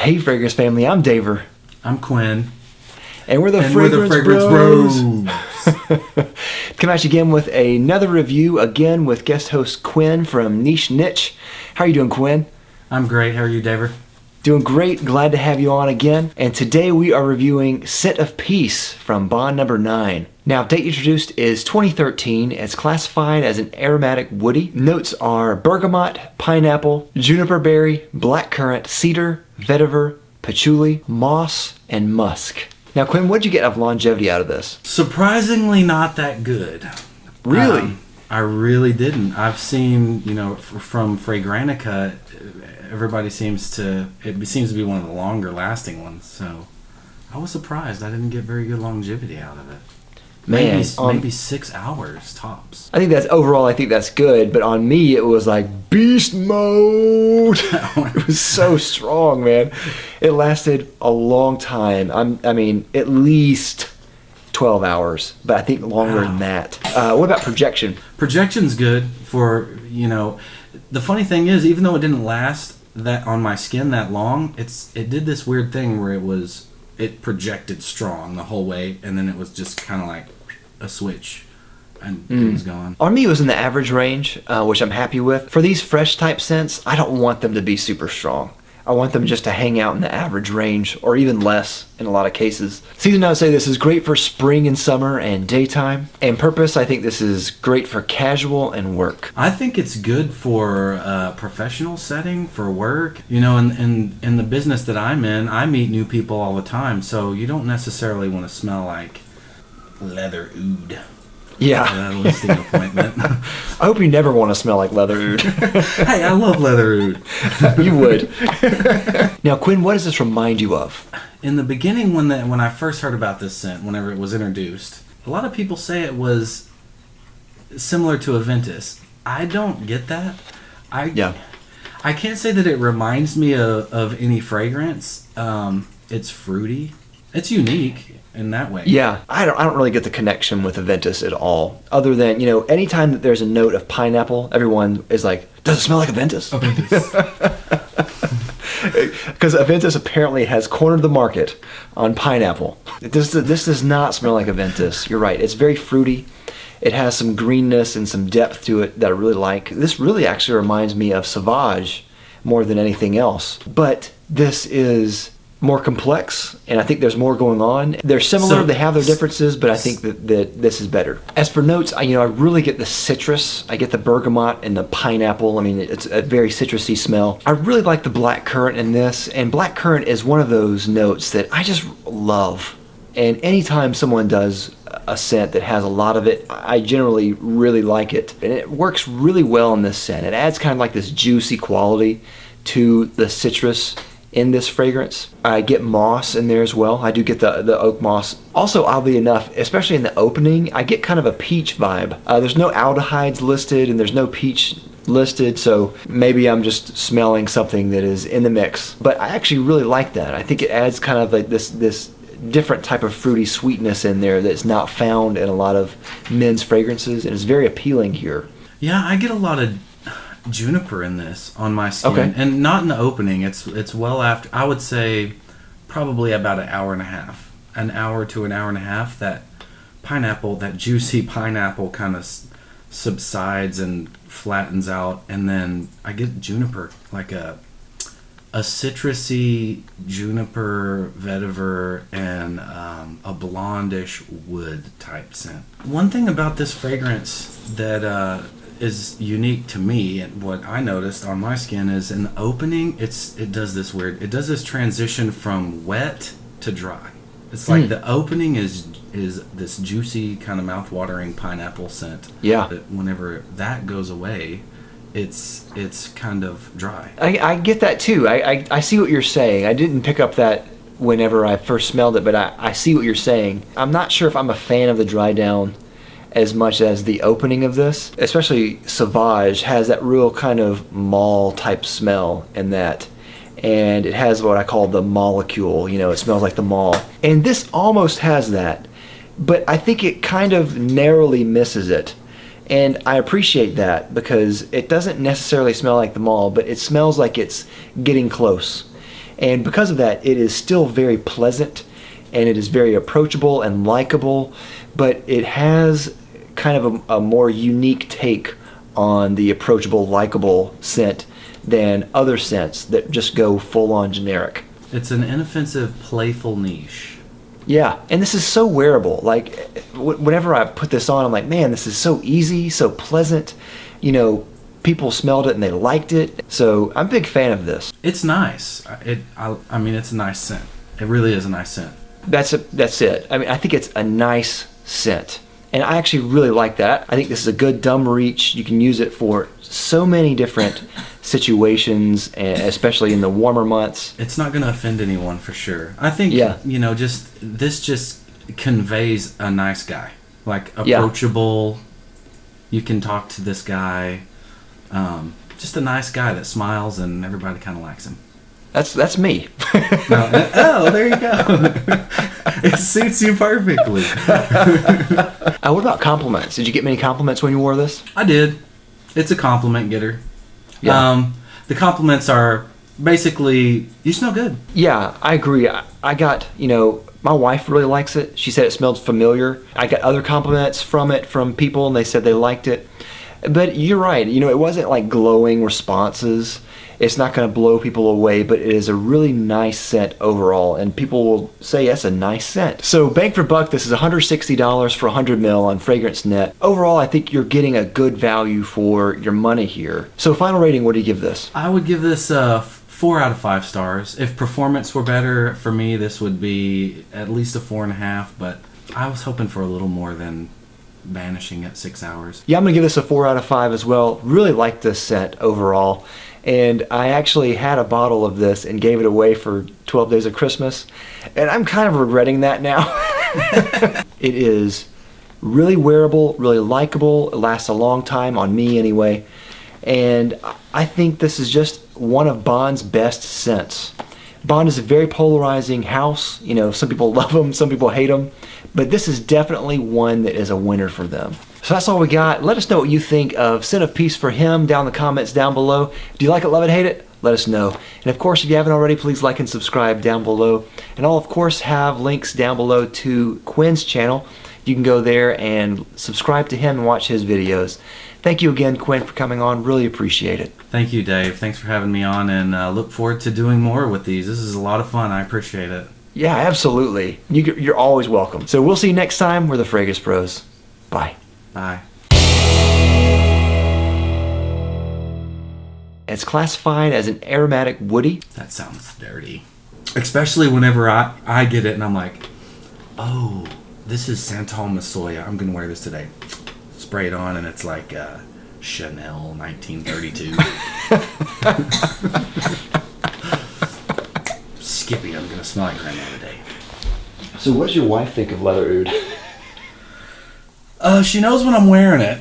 Hey, Fragrance Family, I'm Daver. I'm Quinn. And we're the Fragrance Bros. Come at you again with another review, again with guest host Quinn from Niche Niche. How are you doing, Quinn? I'm great. How are you, Daver? Doing great. Glad to have you on again. And today we are reviewing Scent of Peace from Bond Number 9. Now, date introduced is 2013. It's classified as an aromatic woody. Notes are bergamot, pineapple, juniper berry, blackcurrant, cedar, vetiver, patchouli, moss, and musk. Now, Quinn, what'd you get of longevity out of this? Surprisingly not that good. Really? I really didn't. I've seen, from Fragrantica, everybody seems to be one of the longer lasting ones. So I was surprised I didn't get very good longevity out of it. Man, maybe 6 hours tops. I think that's good, but on me it was like beast mode. It was so strong, man. It lasted a long time. I mean, at least 12 hours, but I think longer than that. What about projection? Projection's good for, the funny thing is, even though it didn't last that on my skin that long, it did this weird thing where it projected strong the whole way, and then it was just kind of like a switch, and it was gone. On me, it was in the average range, which I'm happy with. For these fresh type scents, I don't want them to be super strong. I want them just to hang out in the average range, or even less in a lot of cases. Season, I would say this is great for spring and summer and daytime. And purpose, I think this is great for casual and work. I think it's good for a professional setting, for work. In the business that I'm in, I meet new people all the time, so you don't necessarily want to smell like leather oud. Yeah. Listing appointment. I hope you never want to smell like leather oud. Hey, I love leather oud. You would. Now, Quinn, what does this remind you of? In the beginning, when I first heard about this scent, whenever it was introduced, a lot of people say it was similar to Aventus. I don't get that. I can't say that it reminds me of any fragrance. It's fruity. It's unique in that way. Yeah, I don't really get the connection with Aventus at all. Other than, anytime that there's a note of pineapple, everyone is like, does it smell like Aventus? Because Aventus apparently has cornered the market on pineapple. This does not smell like Aventus. You're right. It's very fruity. It has some greenness and some depth to it that I really like. This really actually reminds me of Sauvage more than anything else. But this is more complex, and I think there's more going on. They're similar, they have their differences, but I think that this is better. As for notes, I really get the citrus. I get the bergamot and the pineapple. I mean, it's a very citrusy smell. I really like the blackcurrant in this, and blackcurrant is one of those notes that I just love. And anytime someone does a scent that has a lot of it, I generally really like it. And it works really well in this scent. It adds kind of like this juicy quality to the citrus in this fragrance. I get moss in there as well. I do get the oak moss. Also, oddly enough, especially in the opening, I get kind of a peach vibe. There's no aldehydes listed and there's no peach listed, so maybe I'm just smelling something that is in the mix. But I actually really like that. I think it adds kind of like this different type of fruity sweetness in there that's not found in a lot of men's fragrances, and it's very appealing here. Yeah, I get a lot of juniper in this on my skin, and not in the opening. It's well after. I would say probably about an hour to an hour and a half. That pineapple, that juicy pineapple, kind of subsides and flattens out, and then I get juniper, like a citrusy juniper, vetiver, and a blondish wood type scent. One thing about this fragrance that is unique to me, and what I noticed on my skin, is in the opening it does this transition from wet to dry. It's like the opening is this juicy kind of mouth-watering pineapple scent. Yeah. But whenever that goes away, it's kind of dry. I get that too. I see what you're saying. I didn't pick up that whenever I first smelled it, but I see what you're saying. I'm not sure if I'm a fan of the dry down as much as the opening of this. Especially Sauvage has that real kind of mall type smell in that. And it has what I call the molecule, it smells like the mall. And this almost has that, but I think it kind of narrowly misses it. And I appreciate that because it doesn't necessarily smell like the mall, but it smells like it's getting close. And because of that, it is still very pleasant, and it is very approachable and likable, but it has kind of a more unique take on the approachable, likable scent than other scents that just go full-on generic. It's an inoffensive, playful niche. Yeah, and this is so wearable. Like, whenever I put this on, I'm like, man, this is so easy, so pleasant. You know, people smelled it and they liked it. So I'm a big fan of this. It's nice. I mean, it's a nice scent. It really is a nice scent. That's it. I mean, I think it's a nice scent. And I actually really like that. I think this is a good dumb reach. You can use it for so many different situations, especially in the warmer months. It's not going to offend anyone for sure. I think, this just conveys a nice guy. Like, approachable. You can talk to this guy. Just a nice guy that smiles and everybody kind of likes him. That's me. Oh, there you go. It suits you perfectly. What about compliments? Did you get many compliments when you wore this? I did. It's a compliment getter. Yeah. The compliments are basically, you smell good. Yeah, I agree. I got, my wife really likes it. She said it smelled familiar. I got other compliments from it from people, and they said they liked it. But you're right. It wasn't like glowing responses. It's not going to blow people away, but it is a really nice scent overall, and people will say that's a nice scent. So bang for buck, this is $160 for 100 ml on Fragrance Net. Overall, I think you're getting a good value for your money here. So final rating, what do you give this? I would give this 4 out of 5 stars. If performance were better for me, this would be at least a 4.5, but I was hoping for a little more than vanishing at 6 hours. Yeah, I'm going to give this a 4 out of 5 as well. Really like this scent overall. And I actually had a bottle of this and gave it away for 12 days of Christmas. And I'm kind of regretting that now. It is really wearable, really likable. It lasts a long time, on me anyway. And I think this is just one of Bond's best scents. Bond is a very polarizing house. Some people love him, some people hate him. But this is definitely one that is a winner for them. So that's all we got. Let us know what you think of Scent of Peace for him down in the comments down below. Do you like it, love it, hate it? Let us know. And of course, if you haven't already, please like and subscribe down below. And I'll of course have links down below to Quinn's channel. You can go there and subscribe to him and watch his videos. Thank you again, Quinn, for coming on. Really appreciate it. Thank you, Dave. Thanks for having me on, and look forward to doing more with these. This is a lot of fun. I appreciate it. Yeah, absolutely. You're always welcome. So we'll see you next time. We're the Fragrance Bros. Bye. Bye. It's classified as an aromatic woody. That sounds dirty. Especially whenever I get it and I'm like, oh, this is Santal Masoya. I'm going to wear this today. Spray it on and it's like Chanel 1932. Skippy, I'm going to smell like grandma today. So what does your wife think of leather oud? She knows when I'm wearing it.